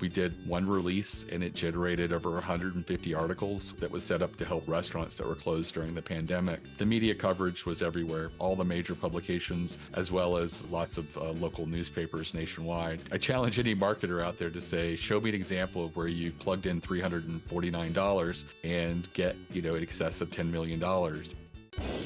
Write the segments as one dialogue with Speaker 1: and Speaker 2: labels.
Speaker 1: We did one release and it generated over 150 articles that was set up to help restaurants that were closed during the pandemic. The media coverage was everywhere, all the major publications, as well as lots of local newspapers nationwide. I challenge any marketer out there to say, show me an example of where you plugged in $349 and get, in excess of $10 million.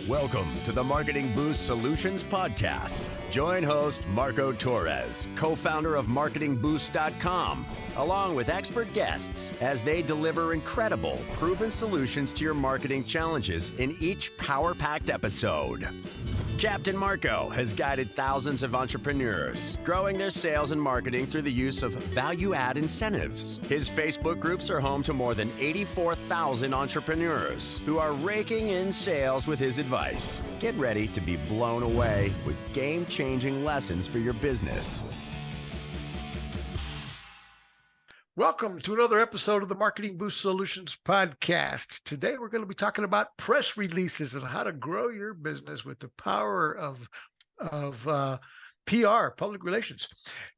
Speaker 2: Welcome to the Marketing Boost Solutions Podcast. Join host Marco Torres, co-founder of marketingboost.Com, along with expert guests as they deliver incredible, proven solutions to your marketing challenges in each power-packed episode. Captain Marco has guided thousands of entrepreneurs, growing their sales and marketing through the use of value-add incentives. His Facebook groups are home to more than 84,000 entrepreneurs who are raking in sales with his advice. Get ready to be blown away with game-changing lessons for your business.
Speaker 3: Welcome to another episode of the Marketing Boost Solutions Podcast. Today we're going to be talking about press releases and how to grow your business with the power of PR, public relations.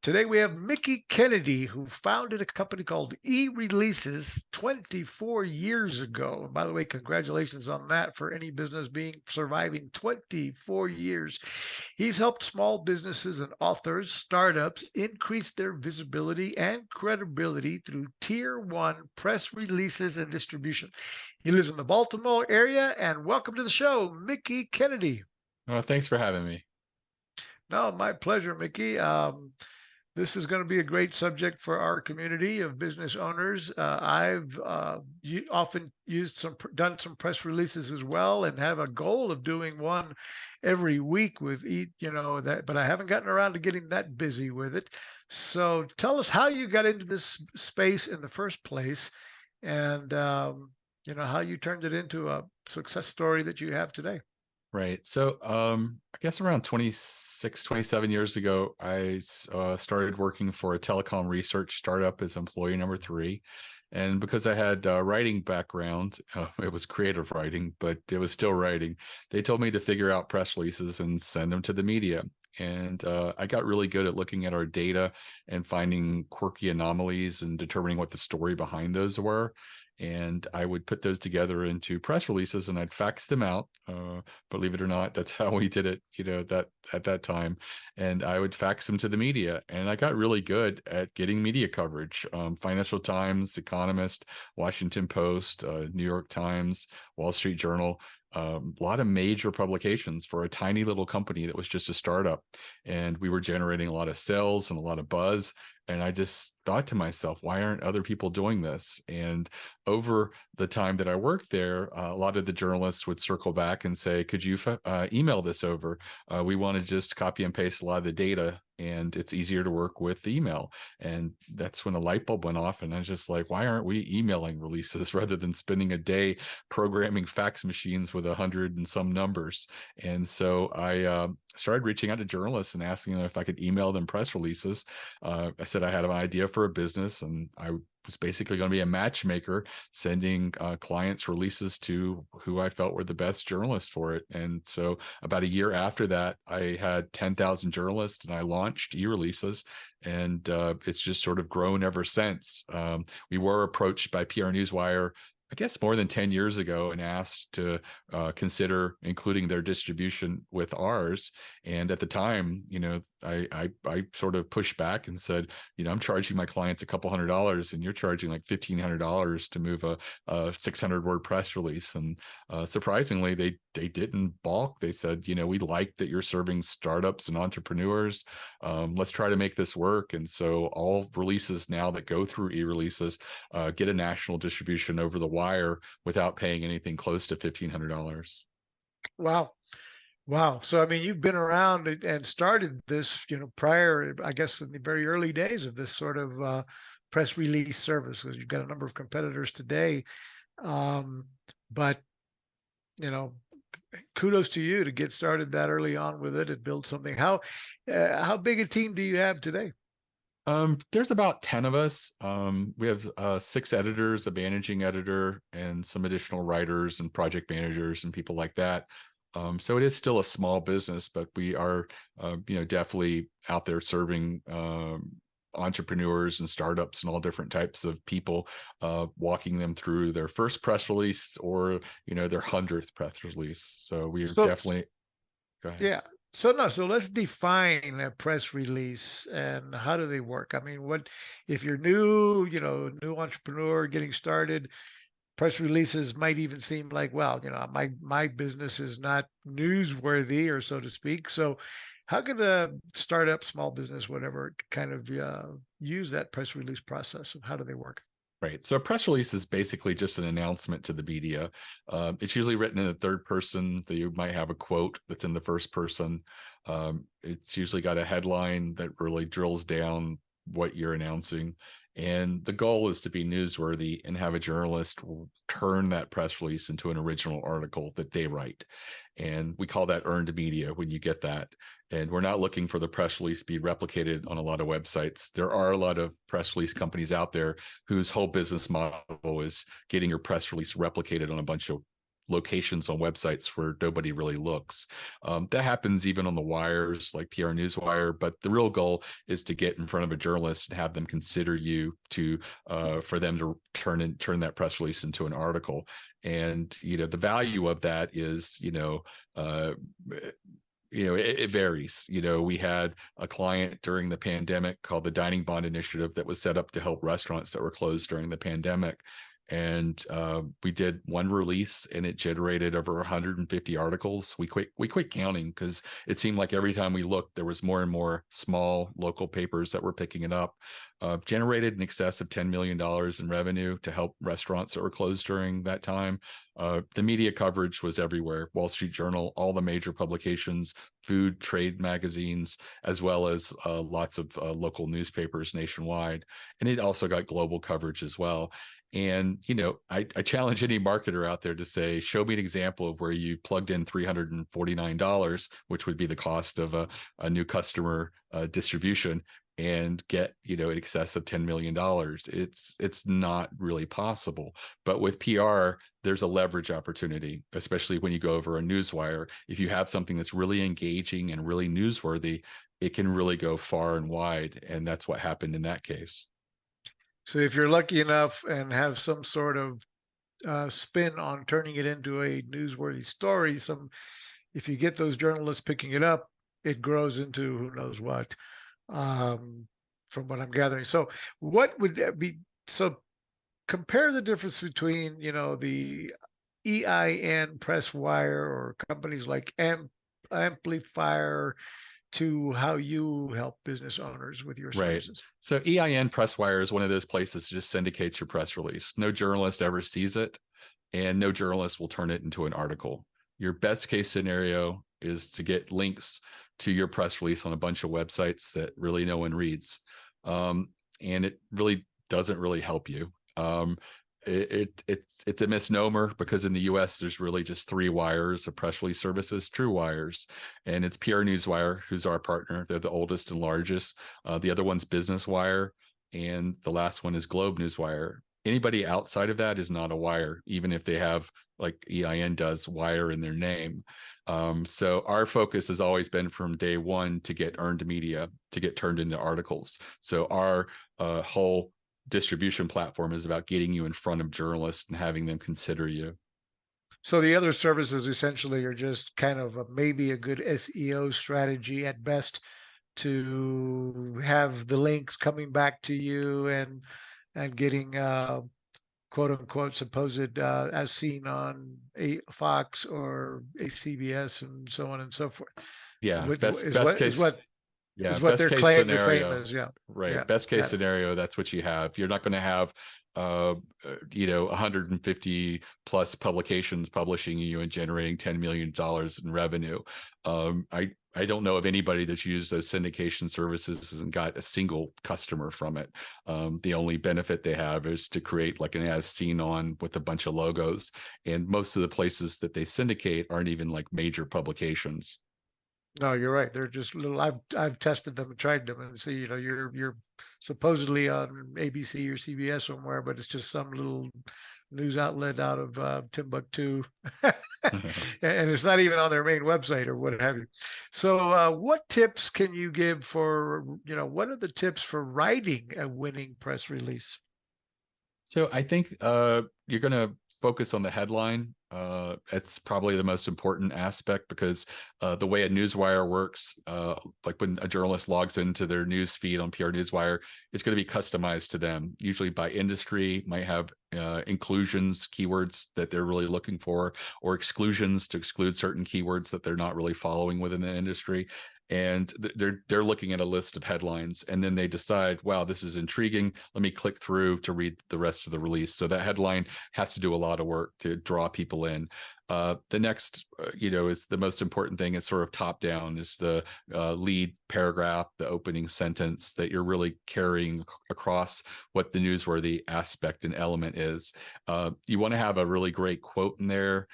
Speaker 3: Today we have Mickie Kennedy, who founded a company called eReleases 24 years ago. And by the way, congratulations on that for any business surviving 24 years. He's helped small businesses and authors, startups increase their visibility and credibility through tier 1 press releases and distribution. He lives in the Baltimore area, and welcome to the show, Mickie Kennedy.
Speaker 1: Well, thanks for having me.
Speaker 3: No, my pleasure, Mickie. This is going to be a great subject for our community of business owners. I've often done some press releases as well, and have a goal of doing one every week with each, but I haven't gotten around to getting that busy with it. So tell us how you got into this space in the first place, and how you turned it into a success story that you have today.
Speaker 1: Right. So I guess around 26, 27 years ago, I started working for a telecom research startup as employee number 3. And because I had a writing background, it was creative writing, but it was still writing. They told me to figure out press releases and send them to the media. And I got really good at looking at our data and finding quirky anomalies and determining what the story behind those were. And I would put those together into press releases and I'd fax them out. Believe it or not, that's how we did it, that at that time. And I would fax them to the media. And I got really good at getting media coverage. Financial Times, Economist, Washington Post, New York Times, Wall Street Journal. A lot of major publications for a tiny little company that was just a startup. And we were generating a lot of sales and a lot of buzz. And I just thought to myself, why aren't other people doing this? And over the time that I worked there, a lot of the journalists would circle back and say, could you email this over? We want to just copy and paste a lot of the data, and it's easier to work with email. And that's when a light bulb went off. And I was just like, why aren't we emailing releases rather than spending a day programming fax machines with 100 and some numbers? And so I started reaching out to journalists and asking them if I could email them press releases. I said I had an idea for a business, and I was basically going to be a matchmaker, sending clients releases to who I felt were the best journalists for it. And so about a year after that, I had 10,000 journalists and I launched eReleases, and it's just sort of grown ever since. We were approached by PR Newswire, I guess more than 10 years ago, and asked to consider including their distribution with ours. And at the time, I sort of pushed back and said, I'm charging my clients a couple $100 and you're charging like $1,500 to move a 600-word press release. And surprisingly, they didn't balk. They said, we like that you're serving startups and entrepreneurs. Let's try to make this work. And so all releases now that go through eReleases get a national distribution over the wire without paying anything close to $1,500.
Speaker 3: Wow. So, you've been around and started this, prior, I guess, in the very early days of this sort of press release service, because you've got a number of competitors today. But, kudos to you to get started that early on with it and build something. How big a team do you have today?
Speaker 1: There's about 10 of us. We have 6 editors, a managing editor, and some additional writers and project managers and people like that. So it is still a small business, but we are, definitely out there serving entrepreneurs and startups and all different types of people, walking them through their first press release or, their 100th press release. So we are
Speaker 3: So
Speaker 1: definitely, go ahead.
Speaker 3: yeah. So let's define a press release and how do they work? I mean, what if you're new, new entrepreneur getting started, press releases might even seem like, well, my business is not newsworthy or so to speak. So how can a startup, small business, whatever, kind of use that press release process, and how do they work?
Speaker 1: Right. So a press release is basically just an announcement to the media. It's usually written in the third person. That you might have a quote that's in the first person. It's usually got a headline that really drills down what you're announcing. And the goal is to be newsworthy and have a journalist turn that press release into an original article that they write. And we call that earned media when you get that. And we're not looking for the press release to be replicated on a lot of websites. There are a lot of press release companies out there whose whole business model is getting your press release replicated on a bunch of locations on websites where nobody really looks. That happens even on the wires like PR Newswire, but the real goal is to get in front of a journalist and have them consider you to for them to turn that press release into an article. And the value of that is it varies. We had a client during the pandemic called the Dining Bond Initiative that was set up to help restaurants that were closed during the pandemic. And we did one release and it generated over 150 articles. We quit counting because it seemed like every time we looked, there was more and more small local papers that were picking it up. Generated in excess of $10 million in revenue to help restaurants that were closed during that time. The media coverage was everywhere: Wall Street Journal, all the major publications, food trade magazines, as well as lots of local newspapers nationwide. And it also got global coverage as well. And, I challenge any marketer out there to say, show me an example of where you plugged in $349, which would be the cost of a new customer distribution, and get, in excess of $10 million. It's not really possible. But with PR, there's a leverage opportunity, especially when you go over a newswire. If you have something that's really engaging and really newsworthy, it can really go far and wide. And that's what happened in that case.
Speaker 3: So if you're lucky enough and have some sort of spin on turning it into a newsworthy story, if you get those journalists picking it up, it grows into who knows what, from what I'm gathering. So what would that be? So compare the difference between, the EIN press wire or companies like Amplifier to how you help business owners with your
Speaker 1: Right.
Speaker 3: services.
Speaker 1: So EIN Presswire is one of those places that just syndicates your press release. No journalist ever sees it, and no journalist will turn it into an article. Your best case scenario is to get links to your press release on a bunch of websites that really no one reads. And it really doesn't really help you. It's a misnomer because in the US there's really just 3 wires of press release services, true wires, and it's PR Newswire, who's our partner. They're the oldest and largest. The other one's Business Wire, and the last one is Globe Newswire. Anybody outside of that is not a wire, even if they have, like EIN does, wire in their name. So our focus has always been from day one to get earned media, to get turned into articles. So our whole distribution platform is about getting you in front of journalists and having them consider you.
Speaker 3: So the other services essentially are just kind of maybe a good SEO strategy at best to have the links coming back to you and getting quote unquote supposed as seen on a Fox or a CBS and so on and so forth.
Speaker 1: Yeah,
Speaker 3: Which
Speaker 1: best case. Yeah,
Speaker 3: is what
Speaker 1: best
Speaker 3: their
Speaker 1: case
Speaker 3: claim to fame
Speaker 1: scenario.
Speaker 3: is. Yeah.
Speaker 1: Right.
Speaker 3: Yeah.
Speaker 1: Best case
Speaker 3: Got it.
Speaker 1: scenario, that's what you have. You're not going to have 150 plus publications publishing you and generating $10 million in revenue. I don't know of anybody that's used those syndication services and got a single customer from it. The only benefit they have is to create like an as seen on with a bunch of logos. And most of the places that they syndicate aren't even like major publications.
Speaker 3: No, you're right. They're just little. I've tested them and tried them, and see, you're supposedly on ABC or CBS somewhere, but it's just some little news outlet out of Timbuktu, and it's not even on their main website or what have you. So, what tips can you give for, what are the tips for writing a winning press release?
Speaker 1: So I think you're going to focus on the headline. It's probably the most important aspect because the way a newswire works, like when a journalist logs into their news feed on PR Newswire, it's going to be customized to them, usually by industry, might have inclusions, keywords that they're really looking for, or exclusions to exclude certain keywords that they're not really following within the industry. And they're looking at a list of headlines, and then they decide, wow, this is intriguing, let me click through to read the rest of the release. So that headline has to do a lot of work to draw people in. The next, is the most important thing. It's sort of top down, is the lead paragraph, the opening sentence, that you're really carrying across what the newsworthy aspect and element is. You want to have a really great quote in there.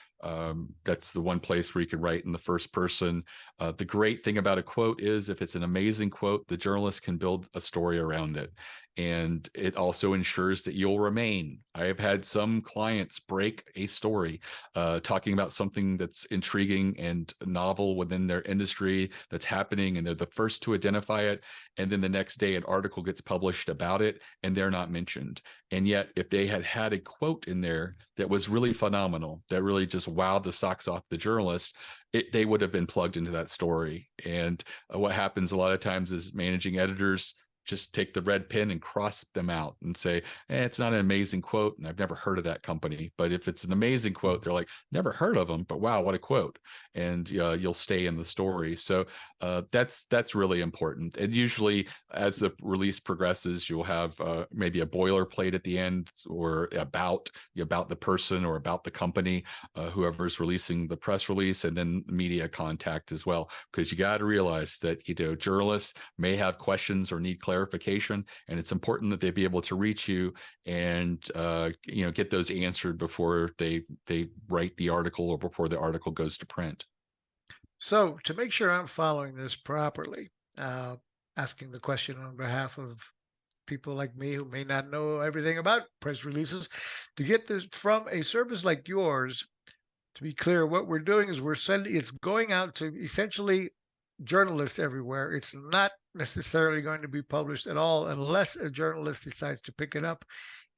Speaker 1: That's the one place where you can write in the first person. The great thing about a quote is, if it's an amazing quote, the journalist can build a story around it. And it also ensures that you'll remain. I have had some clients break a story talking about something that's intriguing and novel within their industry that's happening, and they're the first to identify it. And then the next day, an article gets published about it, and they're not mentioned. And yet, if they had had a quote in there that was really phenomenal, that really just wowed the socks off the journalist, they would have been plugged into that story. And what happens a lot of times is managing editors just take the red pen and cross them out and say, it's not an amazing quote, and I've never heard of that company. But if it's an amazing quote, they're like, never heard of them, but wow, what a quote. And you'll stay in the story. So that's really important. And usually as the release progresses, you'll have maybe a boilerplate at the end, or about the person or about the company, whoever's releasing the press release, and then media contact as well. Because you got to realize that, journalists may have questions or need clarification, and it's important that they be able to reach you and get those answered before they write the article or before the article goes to print.
Speaker 3: So, to make sure I'm following this properly, asking the question on behalf of people like me who may not know everything about press releases, to get this from a service like yours, to be clear, what we're doing is it's going out to essentially journalists everywhere. It's not necessarily going to be published at all unless a journalist decides to pick it up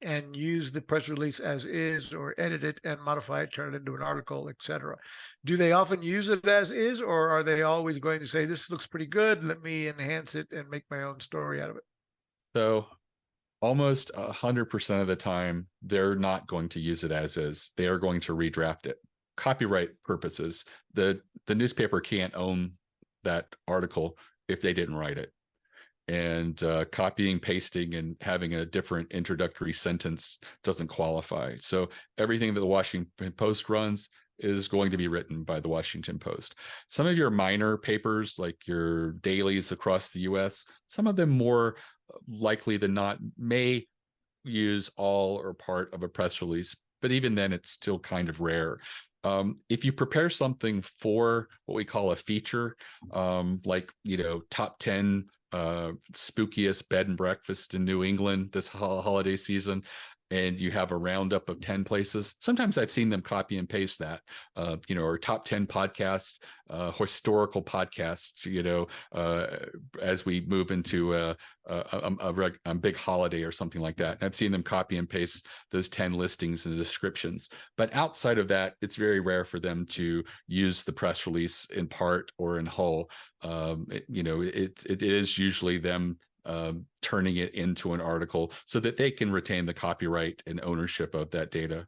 Speaker 3: and use the press release as is, or edit it and modify it, turn it into an article, etc. Do they often use it as is, or are they always going to say, this looks pretty good, let me enhance it and make my own story out of it?
Speaker 1: So almost 100% of the time, they're not going to use it as is. They are going to redraft it. Copyright purposes, the newspaper can't own that article if they didn't write it. And copying, pasting, and having a different introductory sentence doesn't qualify. So everything that the Washington Post runs is going to be written by the Washington Post. Some of your minor papers, like your dailies across the US, some of them more likely than not may use all or part of a press release, but even then it's still kind of rare. If you prepare something for what we call a feature, like, top 10 spookiest bed and breakfast in New England this holiday season, and you have a roundup of 10 places. Sometimes I've seen them copy and paste that, or top 10 podcasts, historical podcasts, as we move into a big holiday or something like that. And I've seen them copy and paste those 10 listings and descriptions. But outside of that, it's very rare for them to use the press release in part or in whole. It is usually them turning it into an article so that they can retain the copyright and ownership of that data.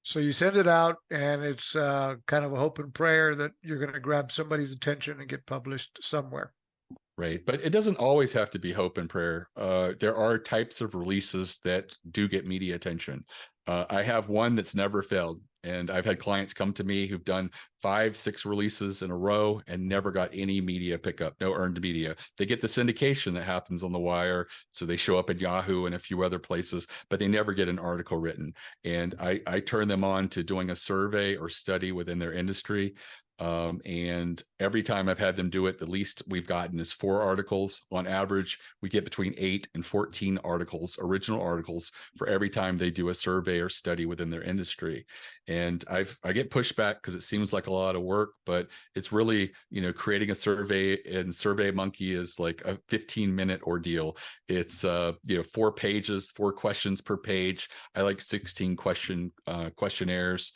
Speaker 3: So you send it out, and it's kind of a hope and prayer that you're going to grab somebody's attention and get published somewhere.
Speaker 1: Right. But it doesn't always have to be hope and prayer. There are types of releases that do get media attention. I have one that's never failed. And I've had clients come to me who've done 5-6 releases in a row and never got any media pickup, no earned media. They get the syndication that happens on the wire, so they show up at Yahoo and a few other places, but they never get an article written. And I turn them on to doing a survey or study within their industry. And every time I've had them do it, the least we've gotten is 4 articles. On average, we get between 8 and 14 articles, original articles, for every time they do a survey or study within their industry. And I get pushback because it seems like a lot of work, but it's really, creating a survey, and SurveyMonkey is like a 15-minute ordeal. It's 4 pages, 4 questions per page. I like 16 questionnaires.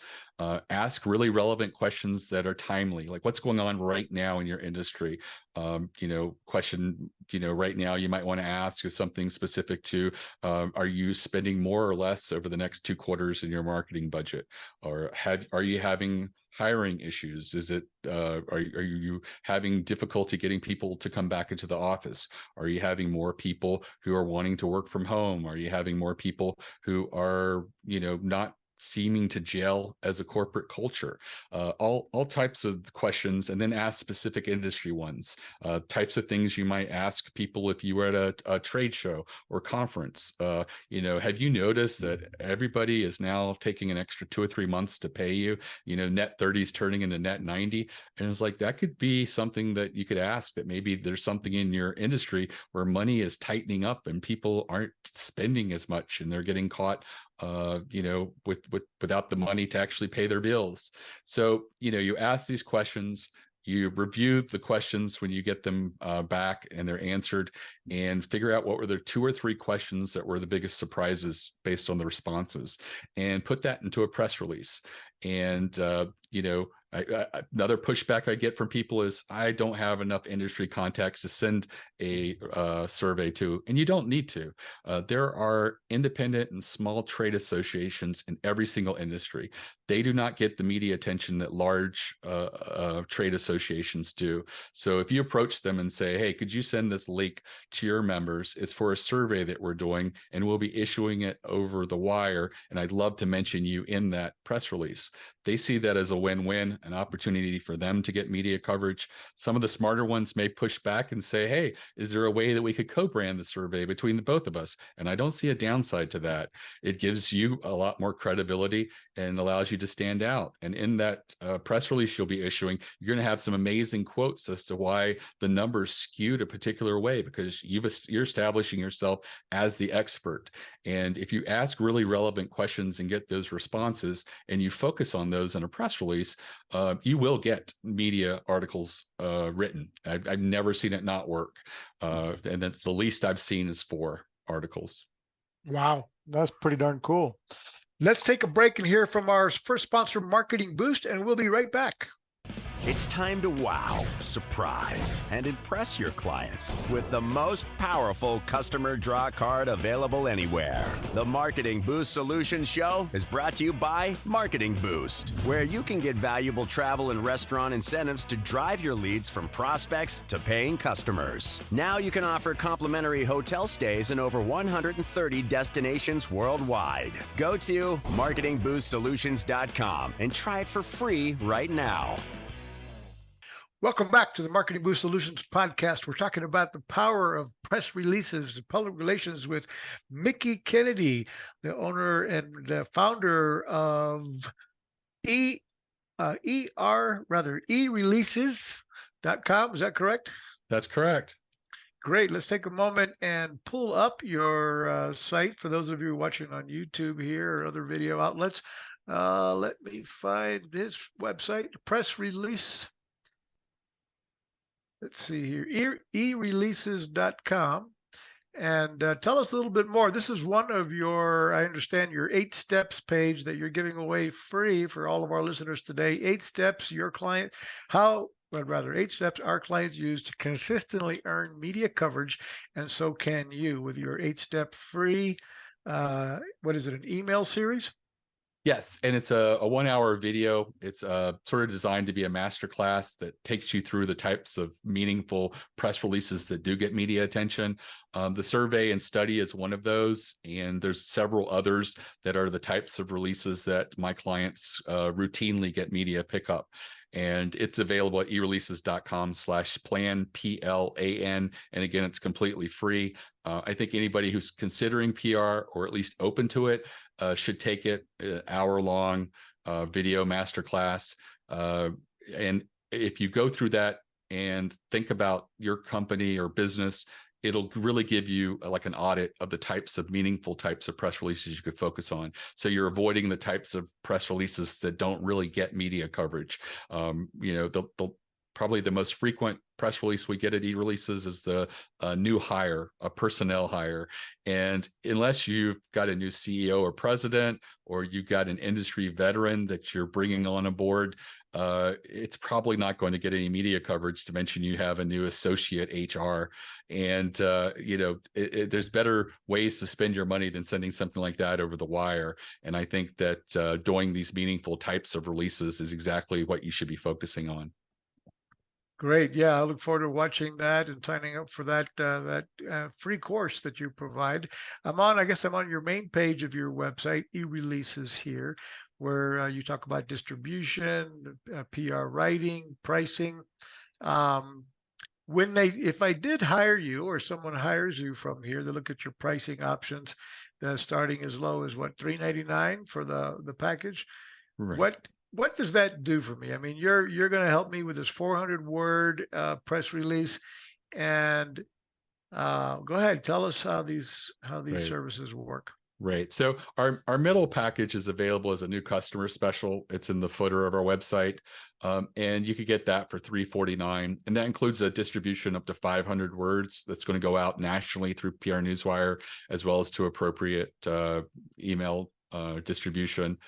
Speaker 1: Ask really relevant questions that are timely, like what's going on right now in your industry. Question, right now you might want to ask is something specific to, are you spending more or less over the next 2 quarters in your marketing budget? Or are you having hiring issues? Is it, are you having difficulty getting people to come back into the office? Are you having more people who are wanting to work from home? Are you having more people who are, not seeming to gel as a corporate culture? All types of questions, and then ask specific industry ones. Types of things you might ask people if you were at a trade show or conference. Have you noticed that everybody is now taking an extra 2 or 3 months to pay you? Net 30s turning into net 90, and it's like that could be something that you could ask. That maybe there's something in your industry where money is tightening up and people aren't spending as much, and they're getting caught without the money to actually pay their bills. So, you ask these questions, you review the questions when you get them back and they're answered, and figure out what were the 2 or 3 questions that were the biggest surprises based on the responses, and put that into a press release. And, another pushback I get from people is, I don't have enough industry contacts to send a survey to, and you don't need to. There are independent and small trade associations in every single industry. They do not get the media attention that large trade associations do. So if you approach them and say, hey, could you send this link to your members? It's for a survey that we're doing, and we'll be issuing it over the wire, and I'd love to mention you in that press release. They see that as a win-win, an opportunity for them to get media coverage. Some of the smarter ones may push back and say, hey, is there a way that we could co-brand the survey between the both of us? And I don't see a downside to that. It gives you a lot more credibility and allows you to stand out. And in that press release you'll be issuing, you're going to have some amazing quotes as to why the numbers skewed a particular way, because you're establishing yourself as the expert. And if you ask really relevant questions and get those responses, and you focus on those in a press release, you will get media articles written. I've never seen it not work. And then the least I've seen is 4 articles.
Speaker 3: Wow, that's pretty darn cool. Let's take a break and hear from our first sponsor, Marketing Boost, and we'll be right back.
Speaker 2: It's time to wow, surprise, and impress your clients with the most powerful customer draw card available anywhere. The Marketing Boost Solutions Show is brought to you by Marketing Boost, where you can get valuable travel and restaurant incentives to drive your leads from prospects to paying customers. Now you can offer complimentary hotel stays in over 130 destinations worldwide. Go to marketingboostsolutions.com and try it for free right now.
Speaker 3: Welcome back to the Marketing Boost Solutions podcast. We're talking about the power of press releases, public relations, with Mickie Kennedy, the owner and the founder of eReleases.com. Is that correct?
Speaker 1: That's correct.
Speaker 3: Great. Let's take a moment and pull up your site for those of you watching on YouTube here or other video outlets. Let me find his website, press release. Let's see here, eReleases.com, and tell us a little bit more. This is one of your, I understand, your 8 steps page that you're giving away free for all of our listeners today. 8 steps 8 steps our clients use to consistently earn media coverage, and so can you with your 8-step free, what is it, an email series?
Speaker 1: Yes, and it's a 1-hour video. It's sort of designed to be a masterclass that takes you through the types of meaningful press releases that do get media attention. The survey and study is one of those, and there's several others that are the types of releases that my clients routinely get media pickup. And it's available at eReleases.com/plan, PLAN. And again, it's completely free. I think anybody who's considering PR, or at least open to it, should take it. Hour-long video masterclass. And if you go through that and think about your company or business, it'll really give you like an audit of the meaningful types of press releases you could focus on. So you're avoiding the types of press releases that don't really get media coverage. Probably the most frequent press release we get at eReleases is the new hire, a personnel hire. And unless you've got a new CEO or president, or you got an industry veteran that you're bringing on board, it's probably not going to get any media coverage, to mention you have a new associate HR. And, there's better ways to spend your money than sending something like that over the wire. And I think that doing these meaningful types of releases is exactly what you should be focusing on.
Speaker 3: Great. Yeah, I look forward to watching that and signing up for that free course that you provide. I guess I'm on your main page of your website, eReleases here, where you talk about distribution, PR writing, pricing. If I did hire you, or someone hires you from here, they look at your pricing options, starting as low as what, $3.99 for the package.
Speaker 1: Right.
Speaker 3: What does that do for me? I mean, you're going to help me with this 400-word press release, and go ahead, tell us how these
Speaker 1: Right.
Speaker 3: services work.
Speaker 1: Right. So our middle package is available as a new customer special. It's in the footer of our website, and you could get that for $3.49, and that includes a distribution up to 500 words that's going to go out nationally through PR Newswire, as well as to appropriate email distribution.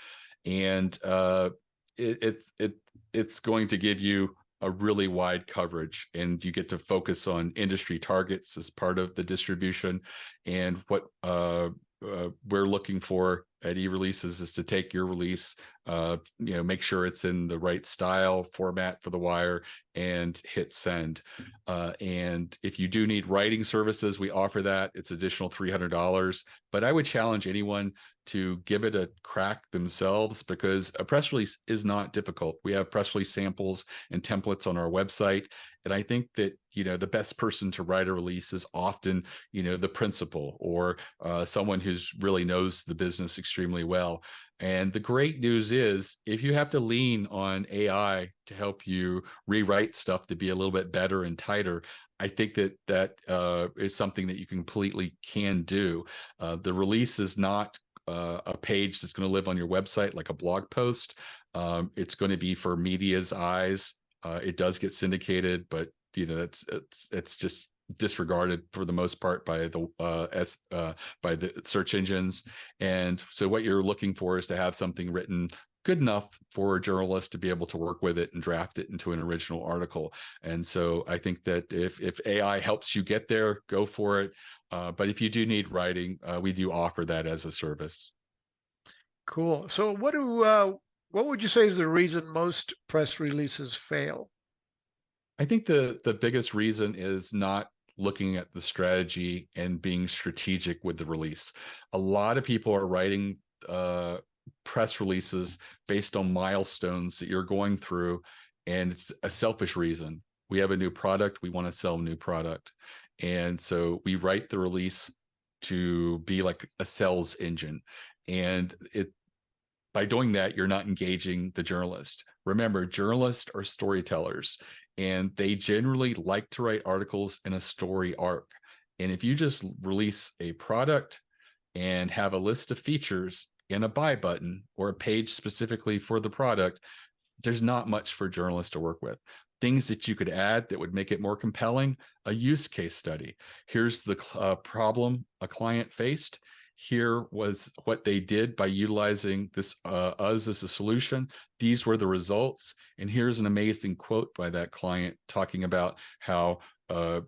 Speaker 1: And it's going to give you a really wide coverage, and you get to focus on industry targets as part of the distribution. And what we're looking for at eReleases is to take your release, make sure it's in the right style format for the wire, and hit send. And if you do need writing services, we offer that. It's additional $300. But I would challenge anyone to give it a crack themselves, because a press release is not difficult. We have press release samples and templates on our website. And I think that, the best person to write a release is often, the principal, or someone who's really knows the business extremely well. And the great news is, if you have to lean on AI to help you rewrite stuff to be a little bit better and tighter, I think that is something that you completely can do. The release is not a page that's going to live on your website like a blog post. It's going to be for media's eyes. It does get syndicated, but it's just disregarded for the most part by the search engines. And so what you're looking for is to have something written good enough for a journalist to be able to work with it and draft it into an original article. And so I think that if AI helps you get there, go for it. But if you do need writing, we do offer that as a service.
Speaker 3: Cool. So what would you say is the reason most press releases fail?
Speaker 1: I think the biggest reason is not looking at the strategy and being strategic with the release. A lot of people are writing press releases based on milestones that you're going through, and it's a selfish reason. We have a new product, we want to sell a new product. And so we write the release to be like a sales engine. And by doing that, you're not engaging the journalist. Remember, journalists are storytellers, and they generally like to write articles in a story arc. And if you just release a product and have a list of features and a buy button, or a page specifically for the product, there's not much for journalists to work with. Things that you could add that would make it more compelling: a use case study. Here's the problem a client faced. Here was what they did by utilizing this us as a solution. These were the results. And here's an amazing quote by that client talking about how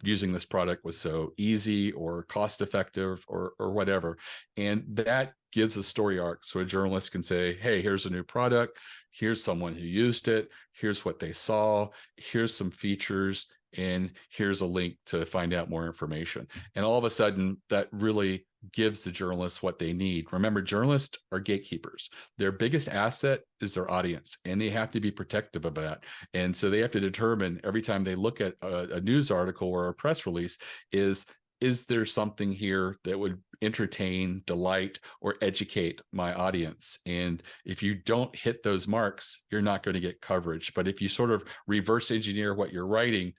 Speaker 1: using this product was so easy or cost effective or whatever. And that gives a story arc. So a journalist can say, hey, here's a new product. Here's someone who used it. Here's what they saw. Here's some features. And here's a link to find out more information. And all of a sudden, that really gives the journalists what they need. Remember, journalists are gatekeepers. Their biggest asset is their audience, and they have to be protective of that. And so they have to determine every time they look at a news article or a press release, is there something here that would entertain, delight, or educate my audience. And if you don't hit those marks, you're not going to get coverage. But if you sort of reverse engineer what you're writing,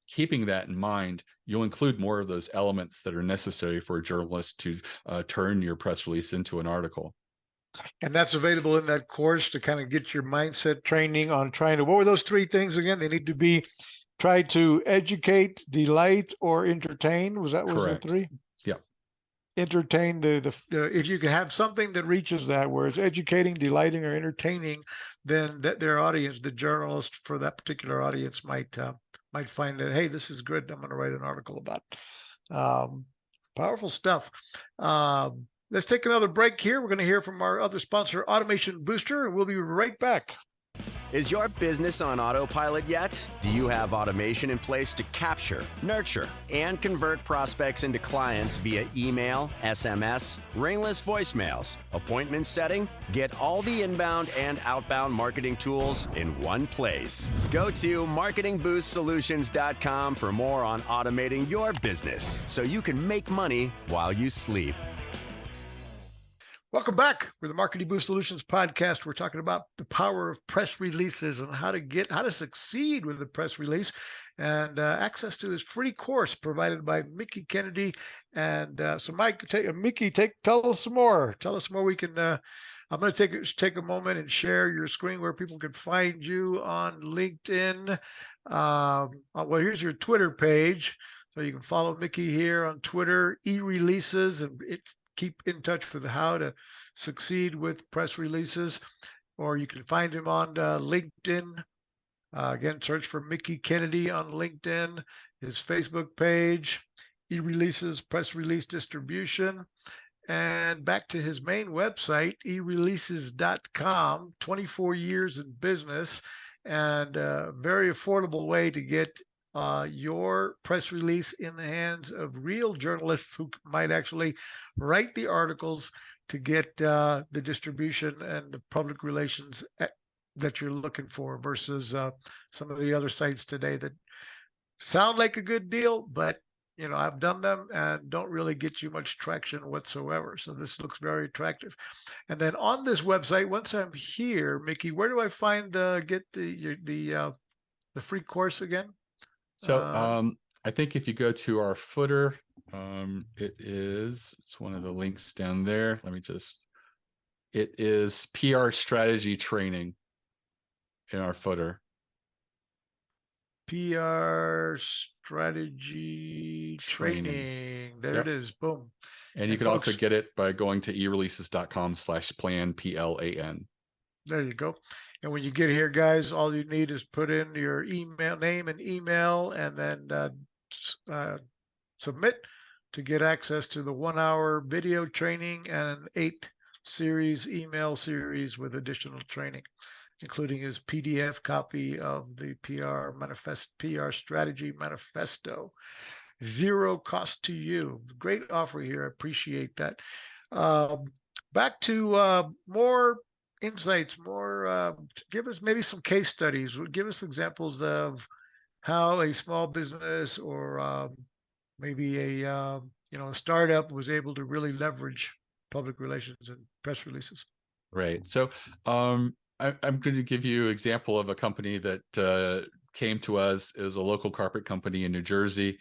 Speaker 1: keeping that in mind, you'll include more of those elements that are necessary for a journalist to turn your press release into an article.
Speaker 3: And that's available in that course to kind of get your mindset training on trying to, what were those three things again? They need to be try to educate, delight, or entertain. Was there three?
Speaker 1: Yeah.
Speaker 3: Entertain if you can have something that reaches that, where it's educating, delighting, or entertaining, then their audience, the journalist for that particular audience might find that, hey, this is good. I'm going to write an article about it. Powerful stuff. Let's take another break here. We're going to hear from our other sponsor, Automation Booster, and we'll be right back.
Speaker 2: Is your business on autopilot yet? Do you have automation in place to capture, nurture, and convert prospects into clients via email, SMS, ringless voicemails, appointment setting? Get all the inbound and outbound marketing tools in one place. Go to marketingboostsolutions.com for more on automating your business so you can make money while you sleep.
Speaker 3: Welcome back. We're the Marketing Boost Solutions podcast. We're talking about the power of press releases and how to succeed with a press release, and access to his free course provided by Mickie Kennedy. And so, Mickie, tell us some more. Tell us more. We can. I'm going to take a moment and share your screen where people can find you on LinkedIn. Well, here's your Twitter page, so you can follow Mickie here on Twitter. eReleases, and keep in touch with how to succeed with press releases, or you can find him on LinkedIn. Again, search for Mickie Kennedy on LinkedIn, his Facebook page, eReleases Press Release Distribution, and back to his main website, eReleases.com, 24 years in business, and a very affordable way to get your press release in the hands of real journalists who might actually write the articles to get the distribution and the public relations that you're looking for, versus some of the other sites today that sound like a good deal, but I've done them and don't really get you much traction whatsoever. So this looks very attractive. And then on this website, once I'm here, Mickie, where do I find get the free course again?
Speaker 1: So I think if you go to our footer, it's one of the links down there. It is PR strategy training in our footer.
Speaker 3: PR strategy training. There it is. Boom.
Speaker 1: And you can folks, also get it by going to eReleases.com/plan, PLAN.
Speaker 3: There you go. And when you get here, guys, all you need is put in your name and email, and then submit to get access to the 1-hour video training and an 8-series email series with additional training, including his PDF copy of the PR strategy manifesto. Zero cost to you. Great offer here. I appreciate that. Back to more insights, give us maybe some case studies. Give us examples of how a small business or maybe a startup was able to really leverage public relations and press releases.
Speaker 1: Right. So I'm going to give you an example of a company that came to us. It was a local carpet company in New Jersey.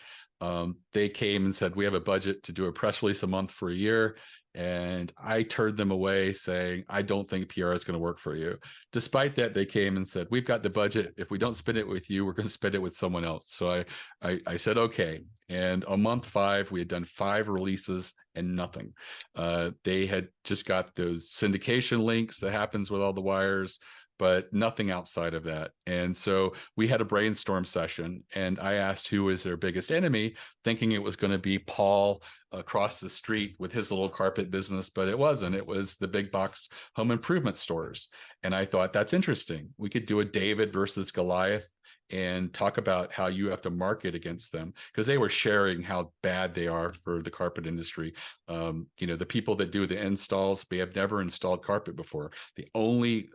Speaker 1: They came and said, we have a budget to do a press release a month for a year. And I turned them away saying, I don't think PR is going to work for you. Despite that, they came and said, we've got the budget. If we don't spend it with you, we're going to spend it with someone else. So I said, okay. And on month 5, we had done 5 releases and nothing. They had just got those syndication links that happens with all the wires, but nothing outside of that. And so we had a brainstorm session, and I asked who was their biggest enemy, thinking it was going to be Paul across the street with his little carpet business, but it wasn't. It was the big box home improvement stores. And I thought, that's interesting. We could do a David versus Goliath and talk about how you have to market against them, because they were sharing how bad they are for the carpet industry. The people that do the installs, they have never installed carpet before. The only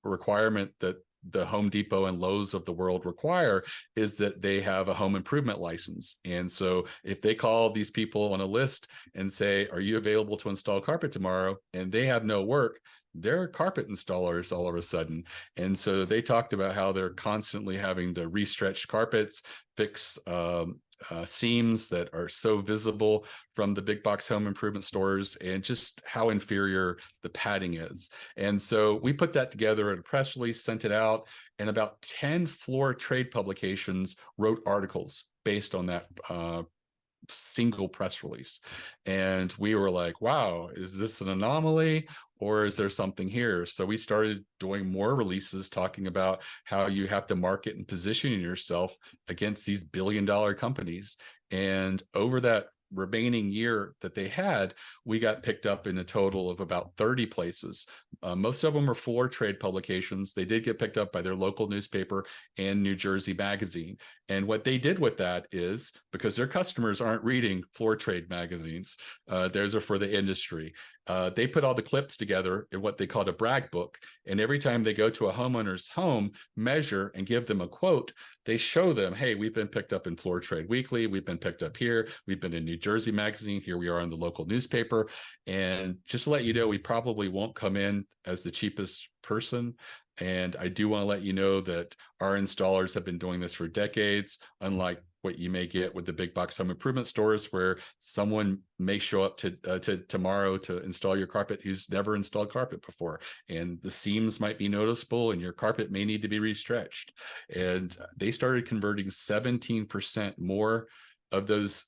Speaker 1: requirement that the Home Depot and Lowe's of the world require is that they have a home improvement license. And so if they call these people on a list and say, are you available to install carpet tomorrow? And they have no work, they're carpet installers all of a sudden. And so they talked about how they're constantly having to restretch carpets, fix seams that are so visible from the big box home improvement stores, and just how inferior the padding is. And so we put that together in a press release, sent it out, and about 10 floor trade publications wrote articles based on that single press release. And we were like, wow, is this an anomaly or is there something here? So we started doing more releases talking about how you have to market and position yourself against these billion-dollar companies. And over that remaining year that they had, we got picked up in a total of about 30 places. Most of them were floor trade publications. They did get picked up by their local newspaper and New Jersey magazine. And what they did with that is, because their customers aren't reading floor trade magazines, those are for the industry. They put all the clips together in what they called a brag book. And every time they go to a homeowner's home, measure and give them a quote, they show them, hey, we've been picked up in Floor Trade Weekly. We've been picked up here. We've been in New Jersey magazine. Here we are in the local newspaper. And just to let you know, we probably won't come in as the cheapest person. And I do want to let you know that our installers have been doing this for decades, unlike what you may get with the big box home improvement stores, where someone may show up to tomorrow to install your carpet who's never installed carpet before, and the seams might be noticeable and your carpet may need to be restretched. And they started converting 17% more of those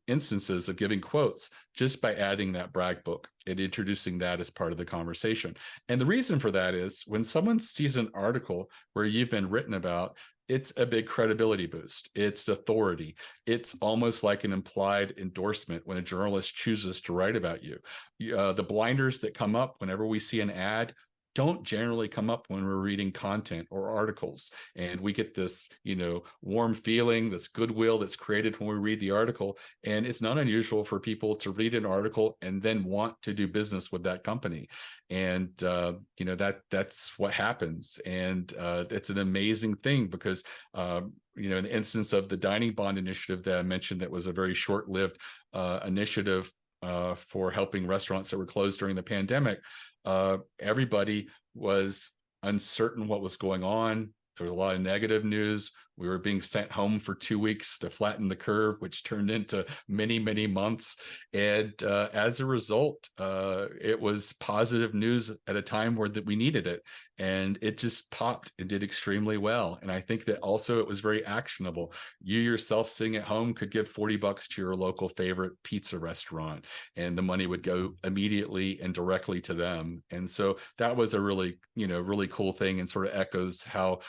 Speaker 1: instances of giving quotes just by adding that brag book and introducing that as part of the conversation. And the reason for that is when someone sees an article where you've been written about, it's a big credibility boost. It's authority. It's almost like an implied endorsement when a journalist chooses to write about you. The blinders that come up whenever we see an ad don't generally come up when we're reading content or articles. And we get this, warm feeling, this goodwill that's created when we read the article. And it's not unusual for people to read an article and then want to do business with that company. And, that's what happens. And it's an amazing thing because, in the instance of the Dining Bond initiative that I mentioned, that was a very short-lived initiative for helping restaurants that were closed during the pandemic. Everybody was uncertain what was going on. There was a lot of negative news. We were being sent home for 2 weeks to flatten the curve, which turned into many, many months. And as a result, it was positive news at a time where that we needed it. And it just popped and did extremely well. And I think that also it was very actionable. You yourself sitting at home could give $40 to your local favorite pizza restaurant, and the money would go immediately and directly to them. And so that was a really, really cool thing, and sort of echoes how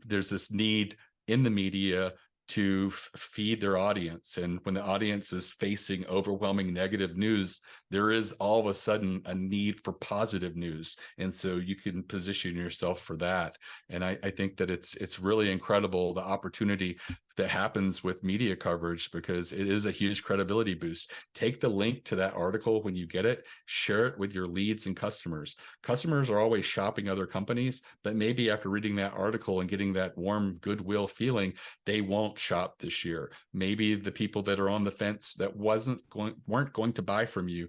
Speaker 1: there's this need in the media to feed their audience. And when the audience is facing overwhelming negative news, there is all of a sudden a need for positive news. And so you can position yourself for that. And I think that it's really incredible, the opportunity that happens with media coverage, because it is a huge credibility boost. Take the link to that article when you get it, share it with your leads and customers. Customers are always shopping other companies, but maybe after reading that article and getting that warm goodwill feeling, they won't shop this year. Maybe the people that are on the fence that weren't going to buy from you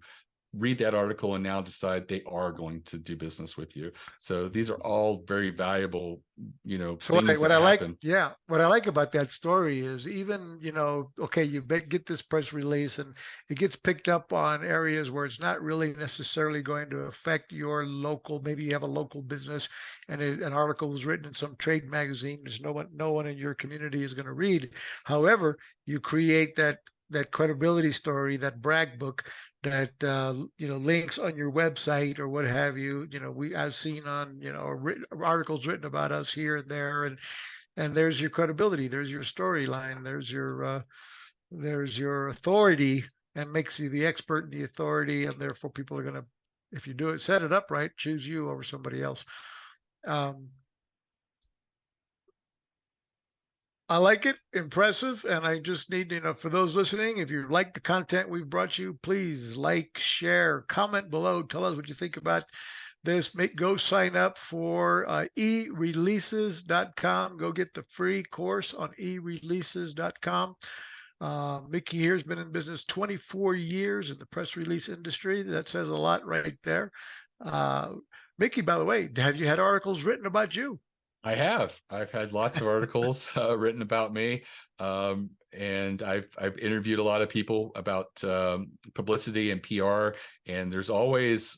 Speaker 1: read that article and now decide they are going to do business with you. So these are all very valuable,
Speaker 3: So
Speaker 1: things
Speaker 3: what
Speaker 1: that
Speaker 3: I like,
Speaker 1: happen.
Speaker 3: what I like about that story is even, okay, you get this press release and it gets picked up on areas where it's not really necessarily going to affect your local. Maybe you have a local business and an article was written in some trade magazine. There's no one in your community is going to read. However, you create that credibility story, that brag book that links on your website or what have you. I've seen on articles written about us here and there, and there's your credibility, there's your storyline, there's your authority, and makes you the expert and the authority, and therefore people are going to, if you do it, set it up right, choose you over somebody else. I like it, impressive, and I just need, for those listening, if you like the content we've brought you, please like, share, comment below, tell us what you think about this, go sign up for eReleases.com. Go get the free course on eReleases.com. Mickie here has been in business 24 years in the press release industry. That says a lot right there. Mickie, by the way, have you had articles written about you?
Speaker 1: I have. I've had lots of articles written about me, and I've interviewed a lot of people about publicity and PR. And there's always,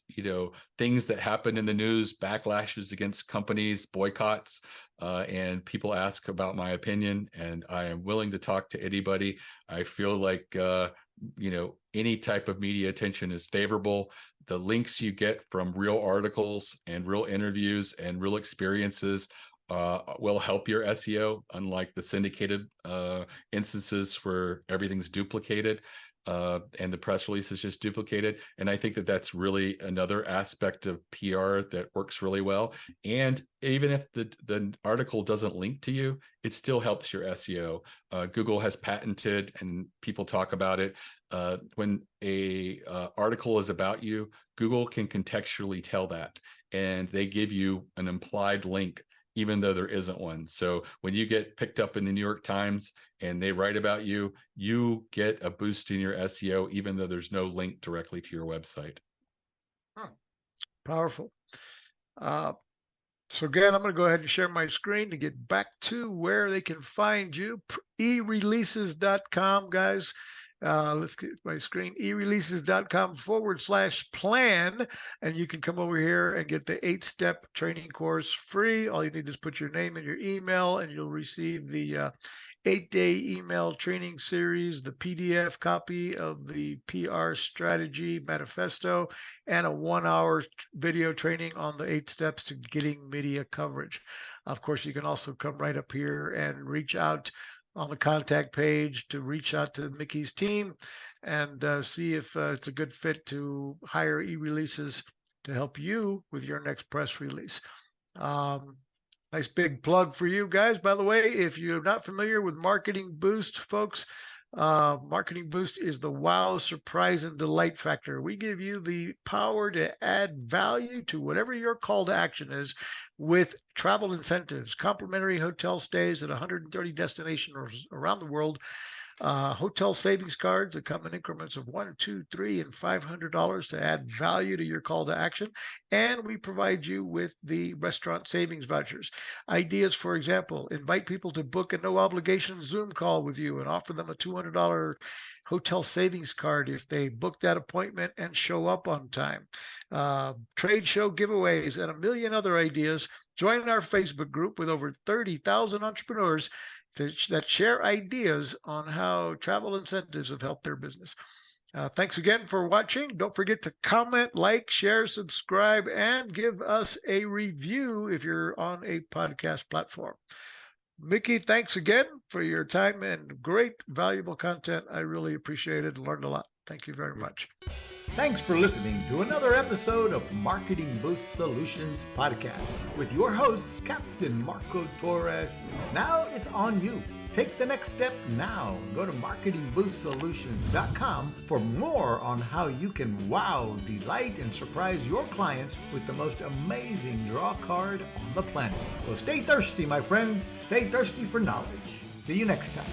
Speaker 1: things that happen in the news, backlashes against companies, boycotts, and people ask about my opinion, and I am willing to talk to anybody. I feel like any type of media attention is favorable. The links you get from real articles and real interviews and real experiences will help your SEO, unlike the syndicated instances where everything's duplicated and the press release is just duplicated. And I think that that's really another aspect of PR that works really well. And even if the article doesn't link to you, it still helps your SEO. Google has patented, and people talk about it, when a article is about you, Google can contextually tell that, and they give you an implied link even though there isn't one. So when you get picked up in the New York Times and they write about you, you get a boost in your SEO, even though there's no link directly to your website.
Speaker 3: Powerful. So again, I'm going to go ahead and share my screen to get back to where they can find you. eReleases.com, guys. Let's get my screen, eReleases.com/plan, and you can come over here and get the 8-step training course free. All you need is put your name and your email, and you'll receive the 8-day email training series, the PDF copy of the PR strategy manifesto, and a 1-hour video training on the 8 steps to getting media coverage. Of course, you can also come right up here and reach out on the contact page to reach out to Mickie's team and see if it's a good fit to hire eReleases to help you with your next press release. Nice big plug for you guys. By the way, if you're not familiar with Marketing Boost, folks, Marketing Boost is the wow, surprise, and delight factor. We give you the power to add value to whatever your call to action is with travel incentives, complimentary hotel stays at 130 destinations around the world, hotel savings cards that come in increments of $1, $2, $3, and $500 to add value to your call to action. And we provide you with the restaurant savings vouchers. Ideas, for example, invite people to book a no obligation Zoom call with you and offer them a $200 hotel savings card if they book that appointment and show up on time. Trade show giveaways and a million other ideas. Join our Facebook group with over 30,000 entrepreneurs that share ideas on how travel incentives have helped their business. Thanks again for watching. Don't forget to comment, like, share, subscribe, and give us a review if you're on a podcast platform. Mickie, thanks again for your time and great, valuable content. I really appreciate it and learned a lot. Thank you very much.
Speaker 4: Thanks for listening to another episode of Marketing Boost Solutions Podcast with your hosts, Captain Marco Torres. Now it's on you. Take the next step now. Go to marketingboostsolutions.com for more on how you can wow, delight, and surprise your clients with the most amazing draw card on the planet. So stay thirsty, my friends. Stay thirsty for knowledge. See you next time.